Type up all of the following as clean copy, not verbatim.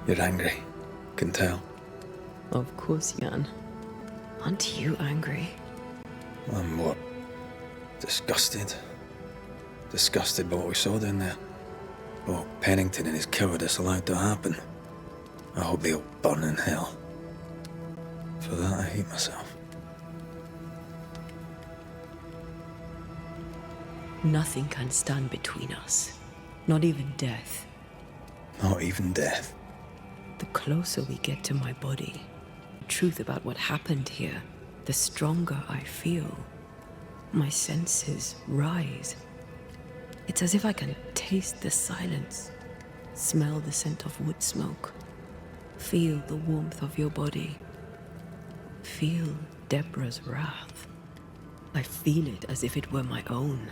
You're angry. Can tell. Of course, Jan. Aren't you angry? I'm what? Disgusted. Disgusted by what we saw down there. What Pennington and his cowardice allowed to happen. I hope they'll burn in hell. For that, I hate myself. Nothing can stand between us. Not even death. Not even death. The closer we get to my body, the truth about what happened here, the stronger I feel. My senses rise. It's as if I can taste the silence, smell the scent of wood smoke, feel the warmth of your body, feel Deborah's wrath. I feel it as if it were my own.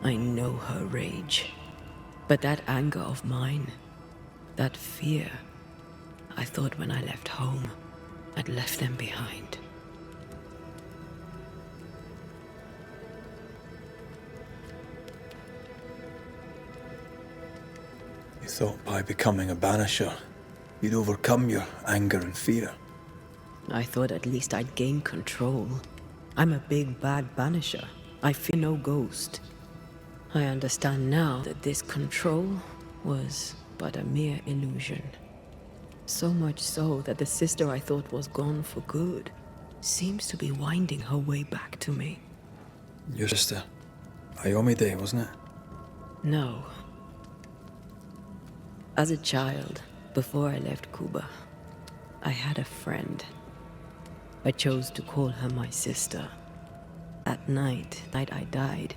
I know her rage, but that anger of mine, that fear, I thought when I left home, I'd left them behind. You thought by becoming a Banisher, you'd overcome your anger and fear. I thought at least I'd gain control. I'm a big bad Banisher. I fear no ghost. I understand now that this control was but a mere illusion. So much so that the sister I thought was gone for good seems to be winding her way back to me. Your sister, Ayomide, wasn't it? No. As a child, before I left Cuba, I had a friend. I chose to call her my sister. That night I died,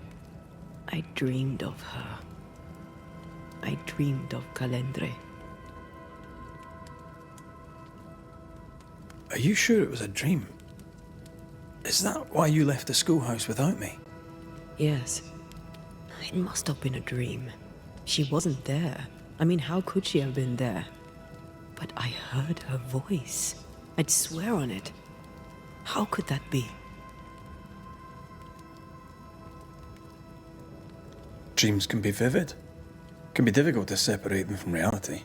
I dreamed of her. I dreamed of Calendre. Are you sure it was a dream? Is that why you left the schoolhouse without me? Yes. It must have been a dream. She wasn't there. I mean, how could she have been there? But I heard her voice. I'd swear on it. How could that be? Dreams can be vivid. Can be difficult to separate them from reality.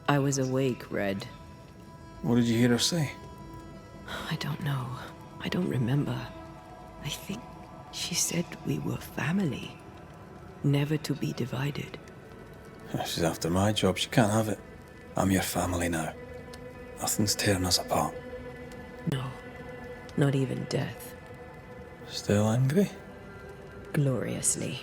I was awake, Red. What did you hear her say? I don't know. I don't remember. I think she said we were family. Never to be divided. She's after my job. She can't have it. I'm your family now. Nothing's tearing us apart. No. Not even death. Still angry? Gloriously.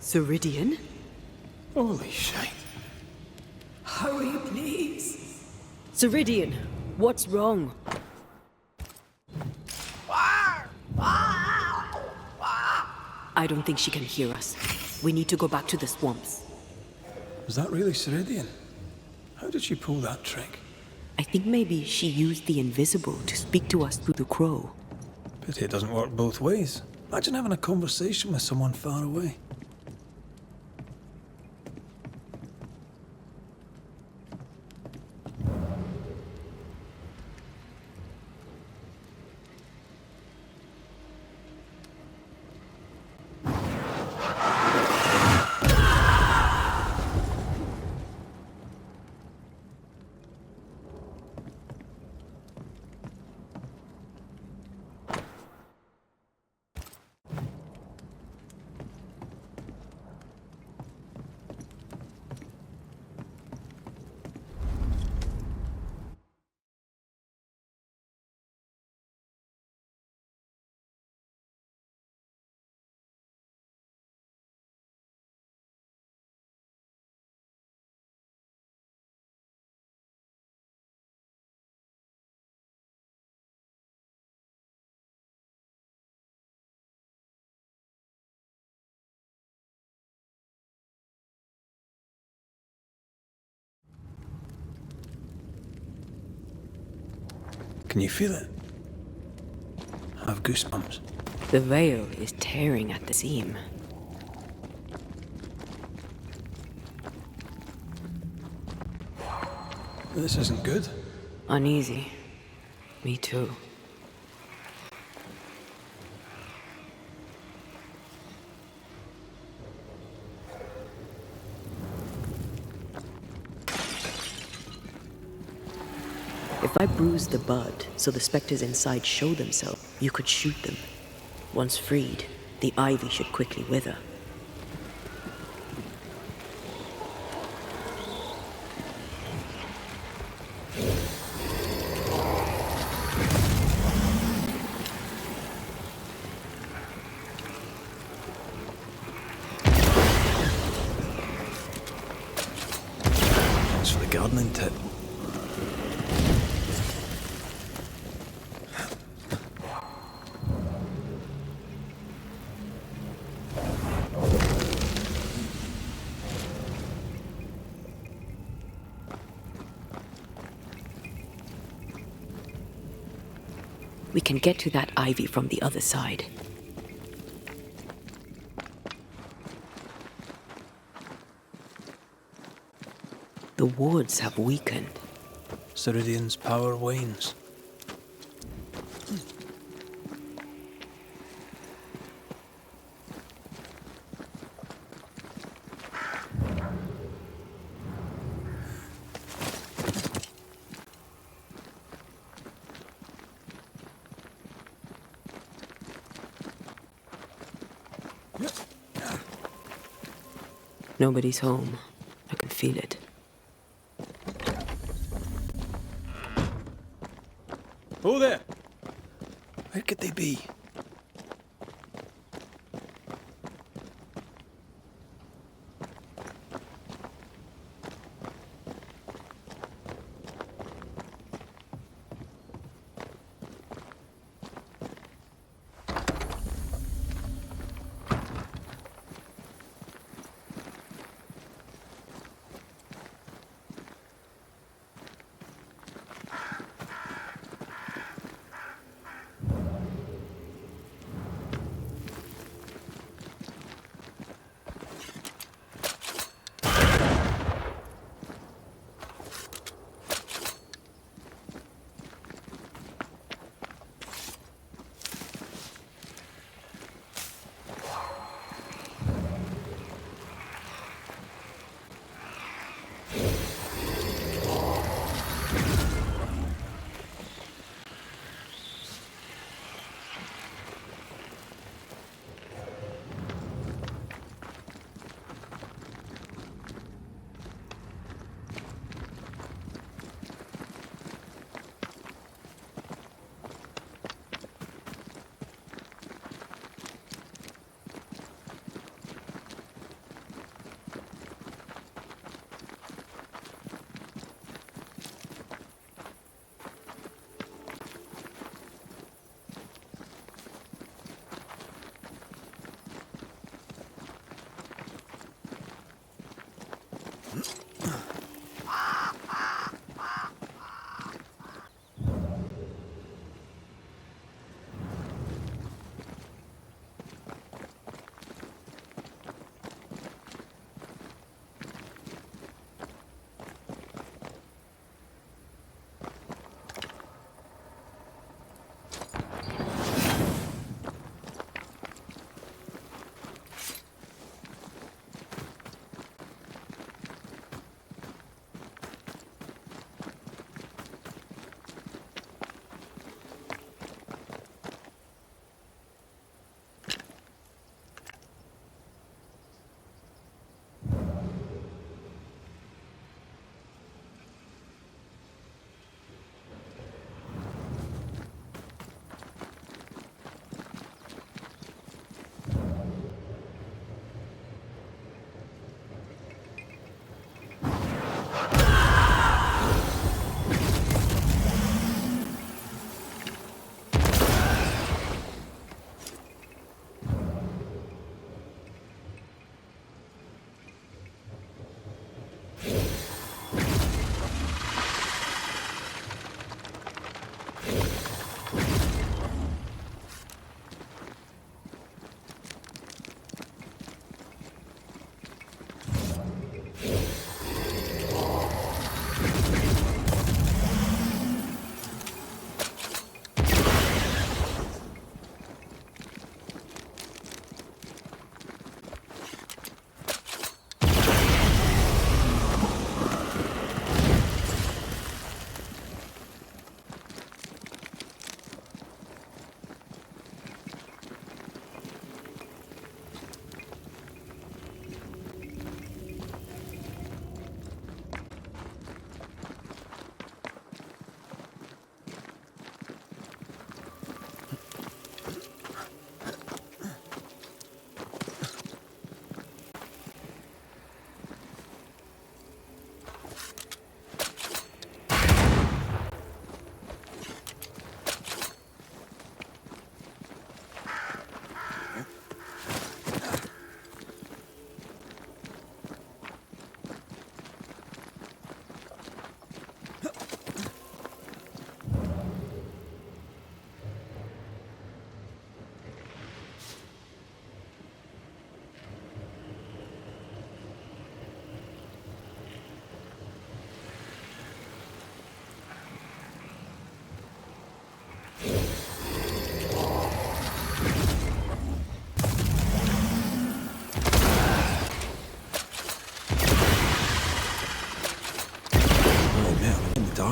Ceridian? Holy shit. Hurry, please. Ceridian, what's wrong? I don't think she can hear us. We need to go back to the swamps. Was that really Ceridian? How did she pull that trick? I think maybe she used the invisible to speak to us through the crow. Pity it doesn't work both ways. Imagine having a conversation with someone far away. Can you feel it? I have goosebumps. The veil is tearing at the seam. This isn't good. Uneasy. Me too. If I bruise the bud so the specters inside show themselves, you could shoot them. Once freed, the ivy should quickly wither. Thanks for the gardening tip. We can get to that ivy from the other side. The wards have weakened. Ceridian's power wanes. Nobody's home. I can feel it. Oh there! Where could they be?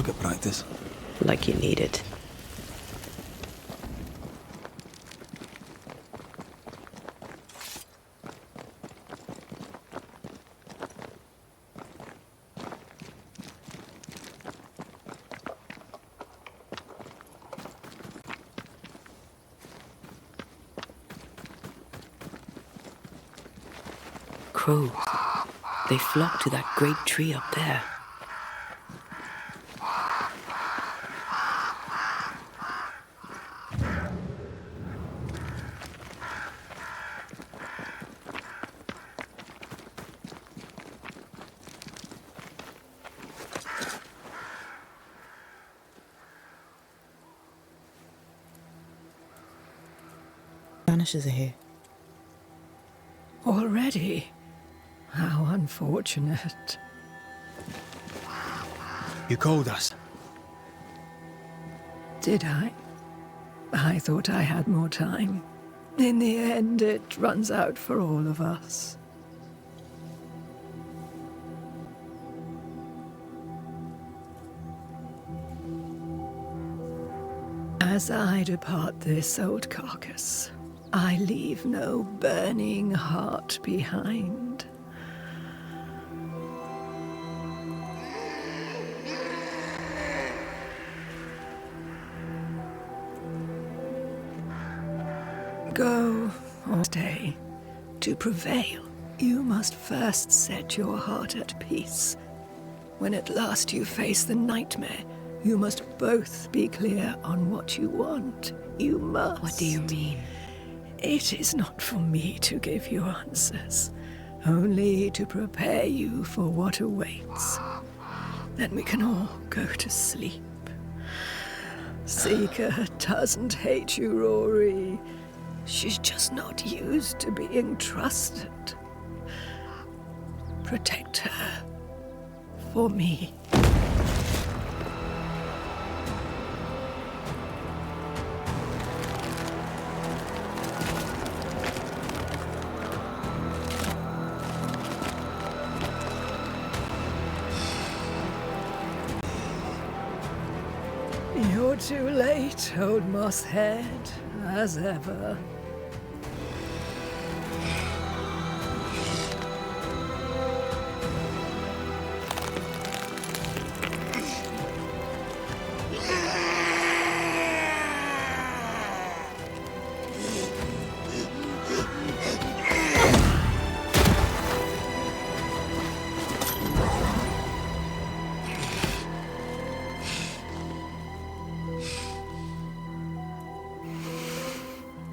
target practice. Like you need it. Crows. They flock to that great tree up there. Banishers are here. Already? How unfortunate. You called us. Did I? I thought I had more time. In the end, it runs out for all of us. As I depart this old carcass, I leave no burning heart behind. Go or stay. To prevail, you must first set your heart at peace. When at last you face the nightmare, you must both be clear on what you want. You must. What do you mean? It is not for me to give you answers, only to prepare you for what awaits. Then we can all go to sleep. Seeker doesn't hate you, Rory. She's just not used to being trusted. Protect her. For me. You're too late, old mosshead, as ever.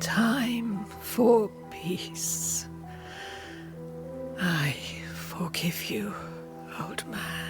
Time for peace. I forgive you, old man.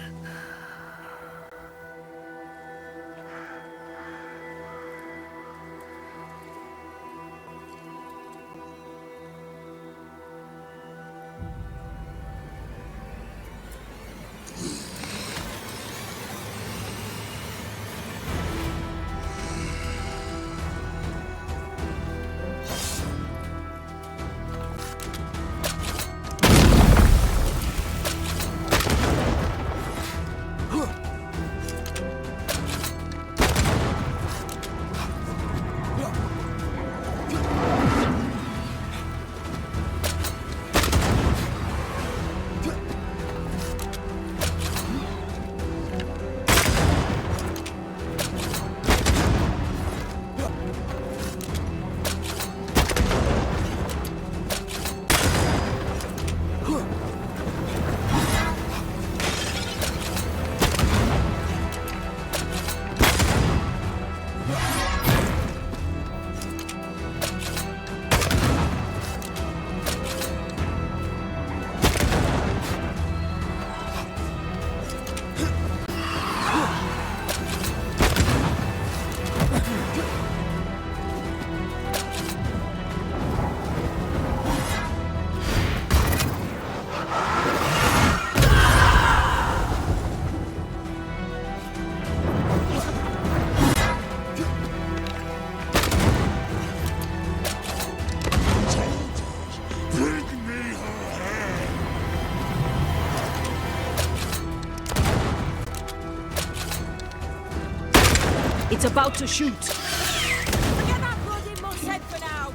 It's about to shoot. Forget that bloody musshead for now.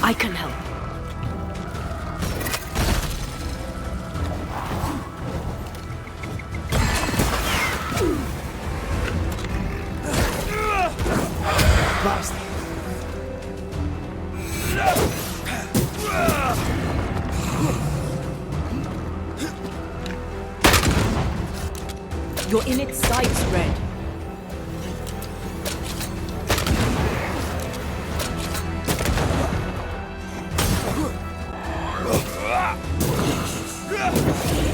I can help. You're in its sights, Red.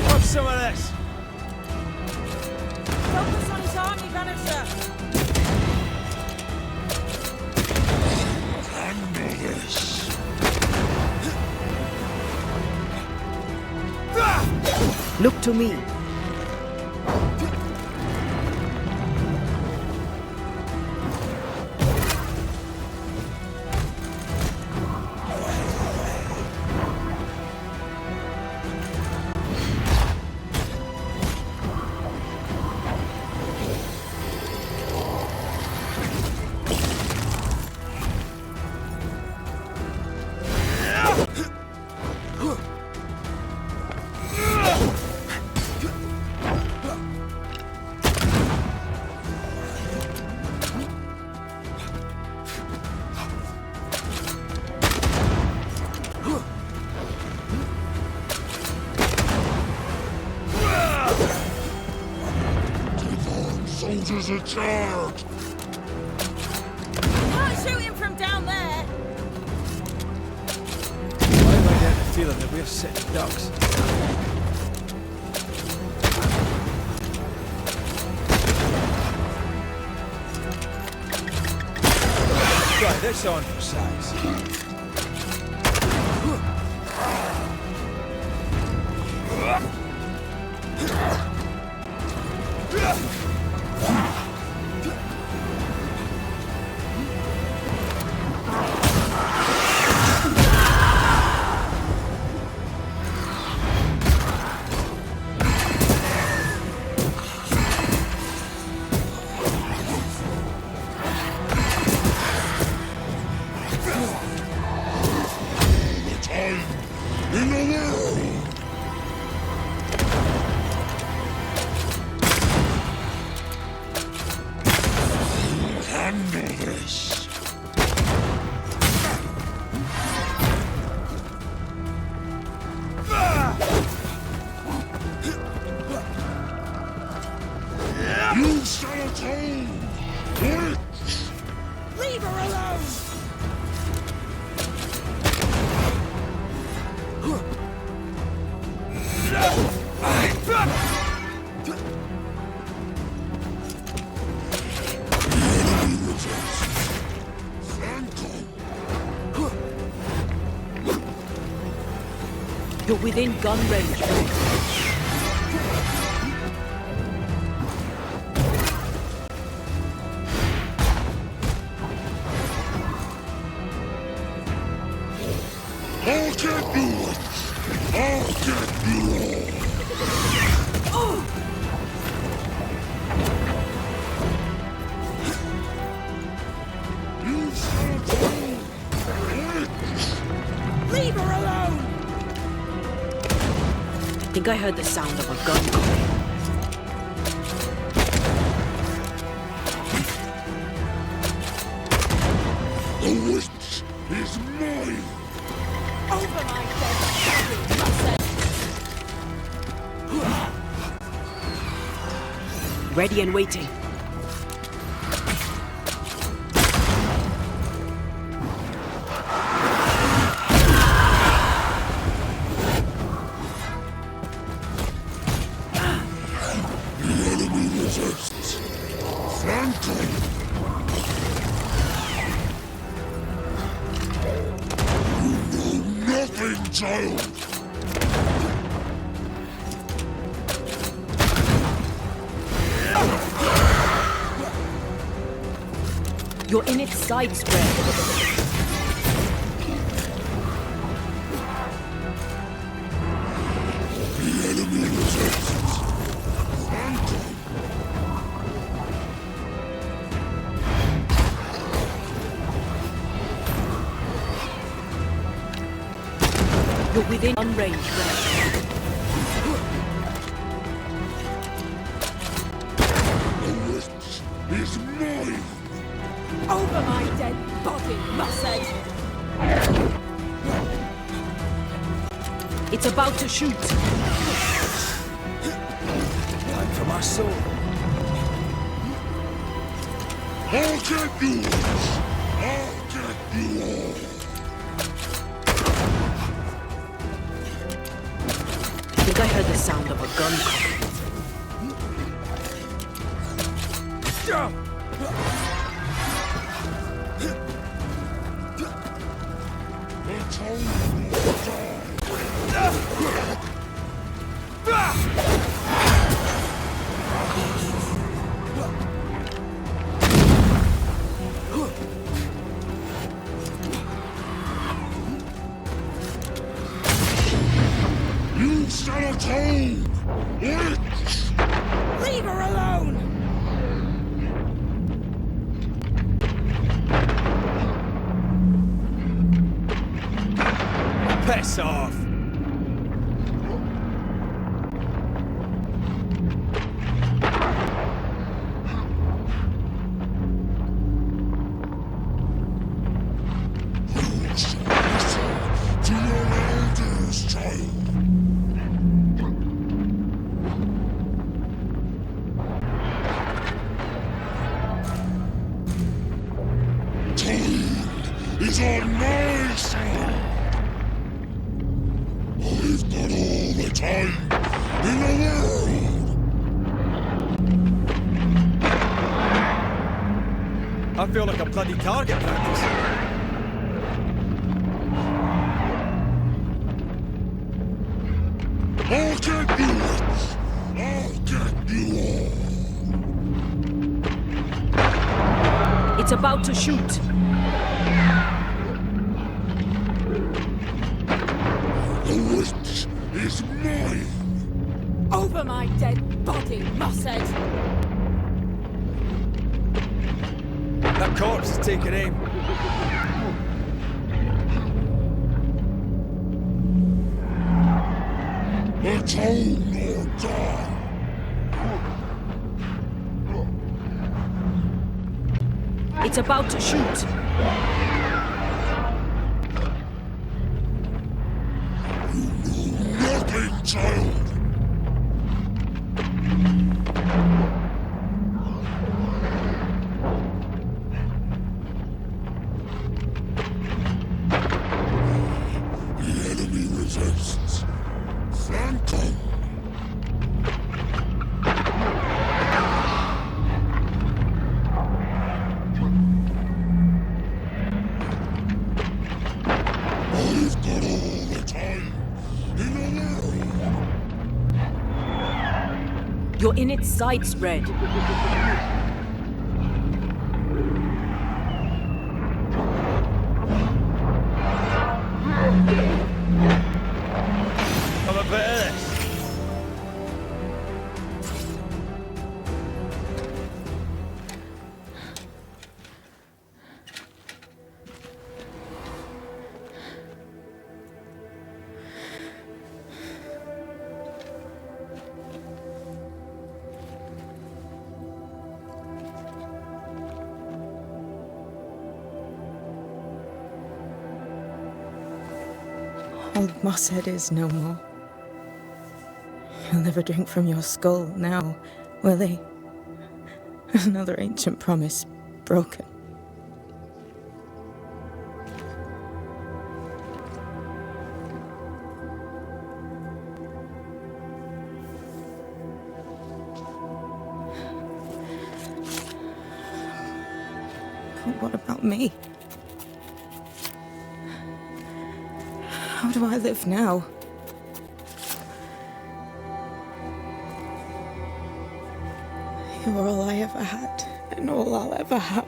Have some of this. Focus on his army, Banisher. Look to me. Soldiers are charged! Can't shoot him from down there. Why am I getting the feeling that we're sitting ducks? Try this on for size. In the world! Handle this! You shall atone! Witch! Leave her alone. You're within gun range. I'll get you! I'll get you! You shall atone! Witch! Leave her alone. I think I heard the sound of a gun going. The witch is mine! Over my dead body, musshead. Ready and waiting. Nothing, child! You're in its sights, Red. The enemy resists. You're within range, right? The witch is mine! Over my dead body, Mussed! It's about to shoot. Time for my soul. I'll get you! I'll get you all! I think I heard the sound of a gun coming. The town will die! You shall atone! Witch! Leave her alone! Piss off! You shall listen to your elders, child! Time is on my side! I've got all the time in the world! I feel like a bloody target practice. I'll get you, witch! I'll get you all! It's about to shoot. The witch is mine! Over my dead body, Mussed! That corpse is taking aim. Atone or die! It's about to shoot. Nothing, child! The enemy resists. Phantom! I've got all the time in the world! You're in its sights, Red. I'm a bit of this. Old Mosshead is no more. He'll never drink from your skull now, will he? Another ancient promise broken. But what about me? How do I live now? You're all I ever had, and all I'll ever have.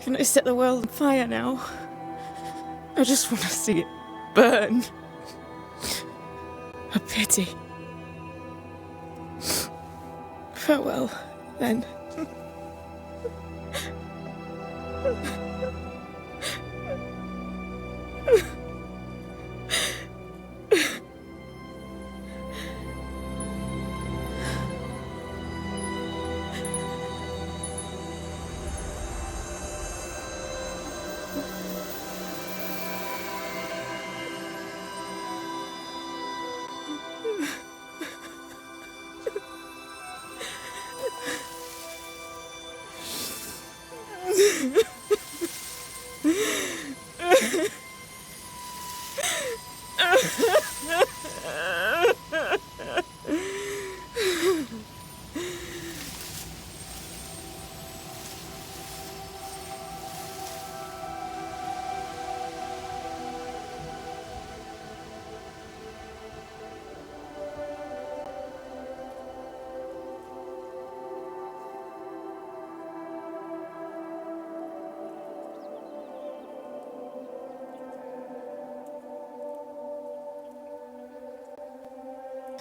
Can I set the world on fire now? I just want to see it burn. A pity. Farewell, then.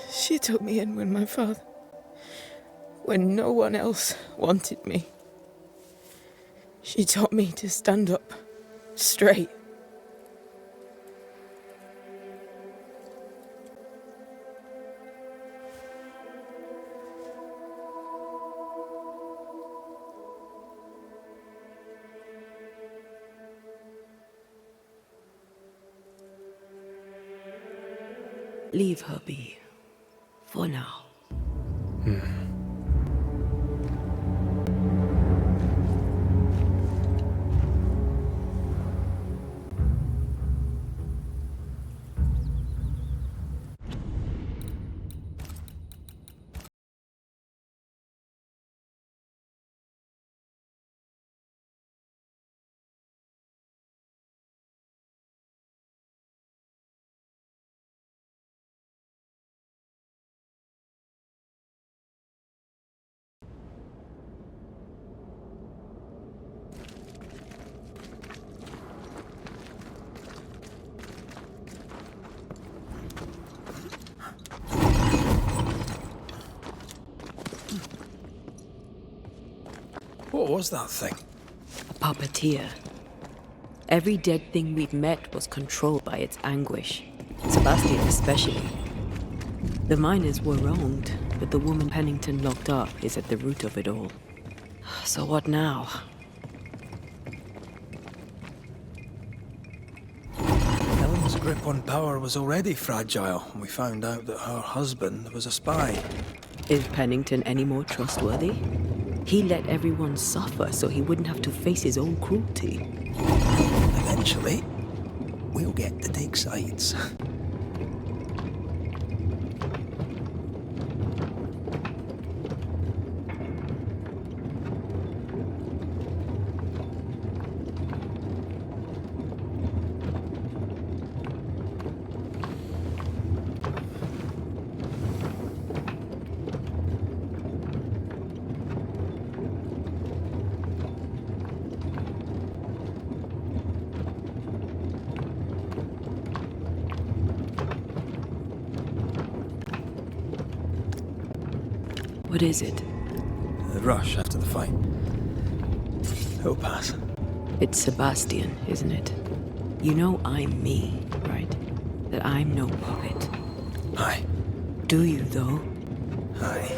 She took me in when no one else wanted me. She taught me to stand up straight. Leave her be. For now. What was that thing? A puppeteer. Every dead thing we've met was controlled by its anguish. Sebastian especially. The miners were wronged, but the woman Pennington locked up is at the root of it all. So what now? Helen's grip on power was already fragile when we found out that her husband was a spy. Is Pennington any more trustworthy? He let everyone suffer so he wouldn't have to face his own cruelty. Eventually, we'll get to take sides. What is it? The rush after the fight. It'll pass. It's Sebastian, isn't it? You know I'm me, right? That I'm no puppet. Aye. Do you, though? Aye.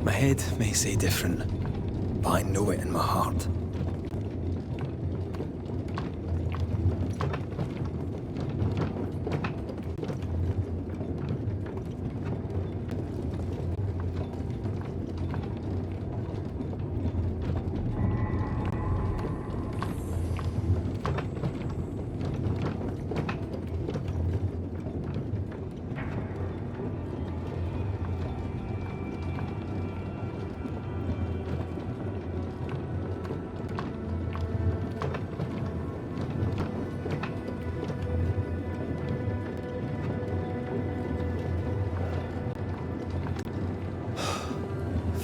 My head may say different, but I know it in my heart.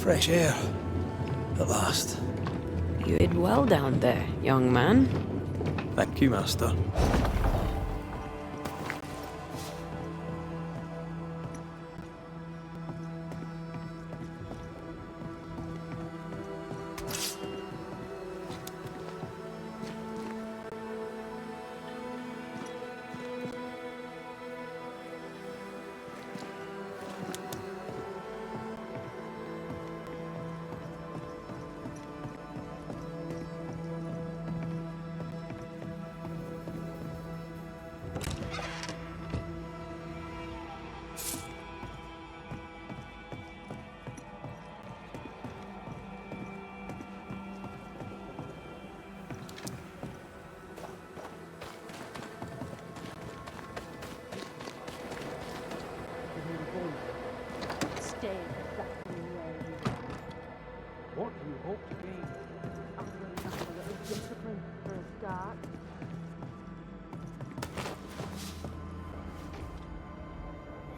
Fresh air. At last. You did well down there, young man. Thank you, Master.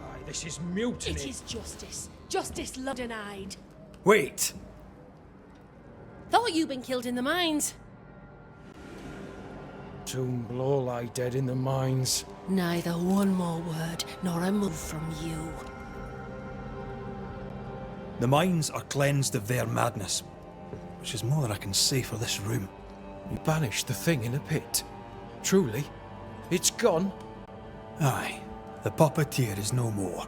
Aye, this is mutiny. It is justice. Justice London-eyed. Wait! Thought you'd been killed in the mines. Soon blow lie dead in the mines. Neither one more word nor a move from you. The mines are cleansed of their madness, which is more than I can say for this room. You banished the thing in a pit. Truly, it's gone. Aye, the puppeteer is no more.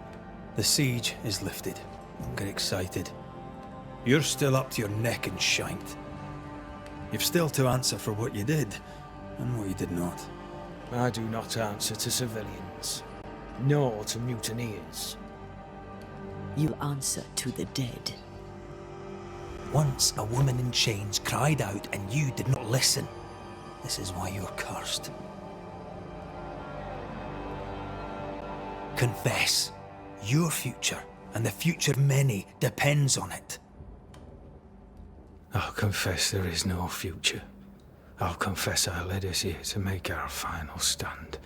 The siege is lifted. Don't get excited. You're still up to your neck in shite. You've still to answer for what you did, and what you did not. I do not answer to civilians, nor to mutineers. You'll answer to the dead. Once a woman in chains cried out and you did not listen. This is why you're cursed. Confess. Your future, and the future of many, depends on it. I'll confess there is no future. I'll confess I led us here to make our final stand.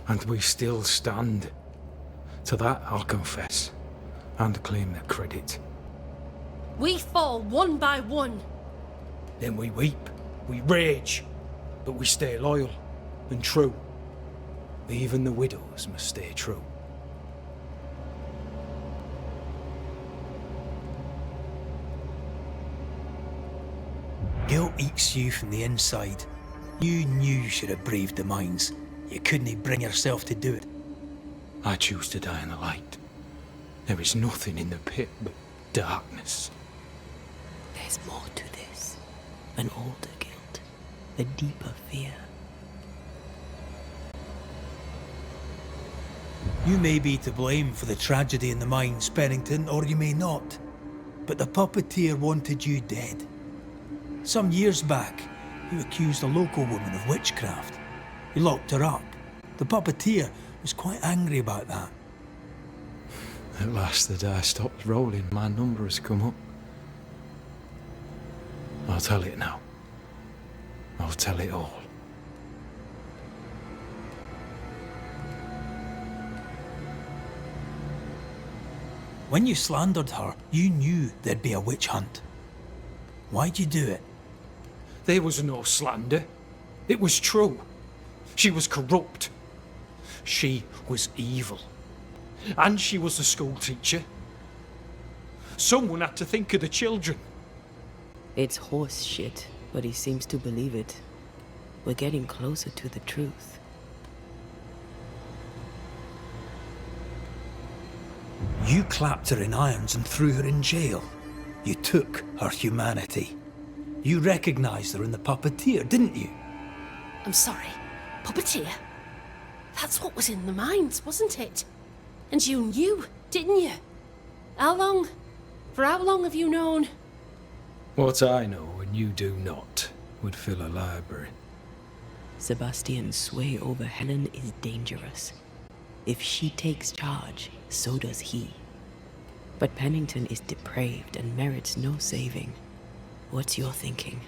And we still stand. To that I'll confess, and claim the credit. We fall one by one. Then we weep, we rage, but we stay loyal and true. Even the widows must stay true. Guilt eats you from the inside. You knew you should have braved the mines. You couldn't bring yourself to do it. I choose to die in the light. There is nothing in the pit but darkness. There's more to this. An older guilt. A deeper fear. You may be to blame for the tragedy in the mines, Pennington, or you may not. But the puppeteer wanted you dead. Some years back, you accused a local woman of witchcraft. You locked her up. The puppeteer was quite angry about that. At last the die stopped rolling, my number has come up. I'll tell it now. I'll tell it all. When you slandered her, you knew there'd be a witch hunt. Why'd you do it? There was no slander. It was true. She was corrupt. She was evil. And she was a school teacher. Someone had to think of the children. It's horse shit, but he seems to believe it. We're getting closer to the truth. You clapped her in irons and threw her in jail. You took her humanity. You recognized her in the puppeteer, didn't you? I'm sorry. Puppeteer? That's what was in the mines, wasn't it? And you knew, didn't you? How long? For how long have you known? What I know and you do not would fill a library. Sebastian's sway over Helen is dangerous. If she takes charge, so does he. But Pennington is depraved and merits no saving. What's your thinking?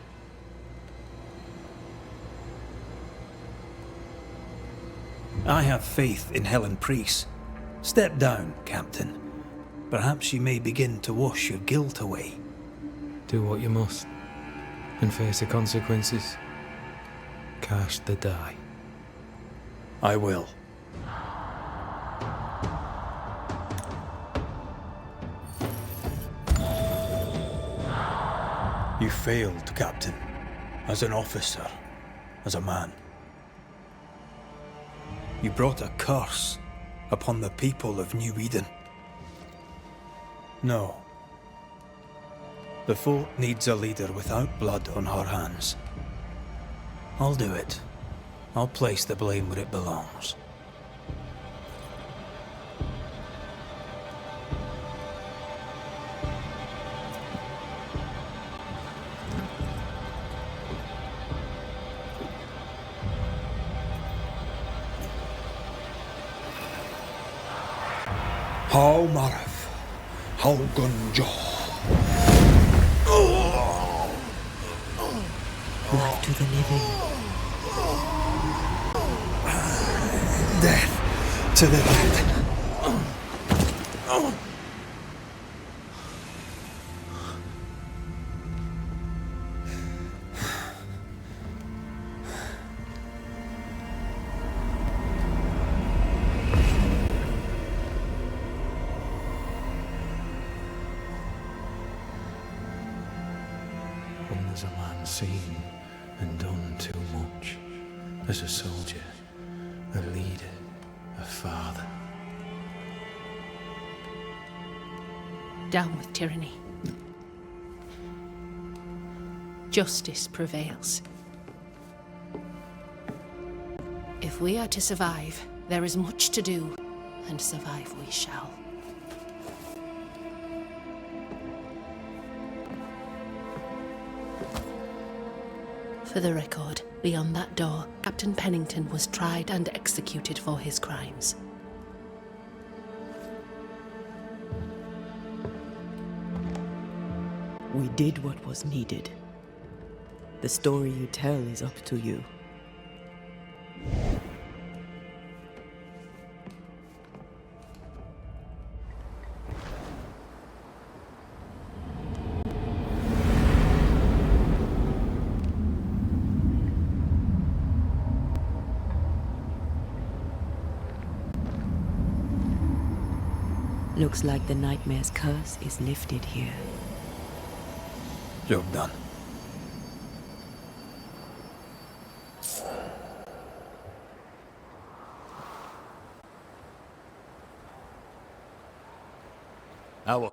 I have faith in Helen Priest. Step down, Captain. Perhaps you may begin to wash your guilt away. Do what you must, and face the consequences. Cast the die. I will. You failed, Captain. As an officer, as a man. You brought a curse upon the people of New Eden. No. The fort needs a leader without blood on her hands. I'll do it. I'll place the blame where it belongs. How Marif, how Gunjaw. Life to the living. Death to the dead. When there's a man seen and done too much, as a soldier, a leader, a father. Down with tyranny. Justice prevails. If we are to survive, there is much to do, and survive we shall. For the record, beyond that door, Captain Pennington was tried and executed for his crimes. We did what was needed. The story you tell is up to you. Looks like the nightmare's curse is lifted here. Job done. Our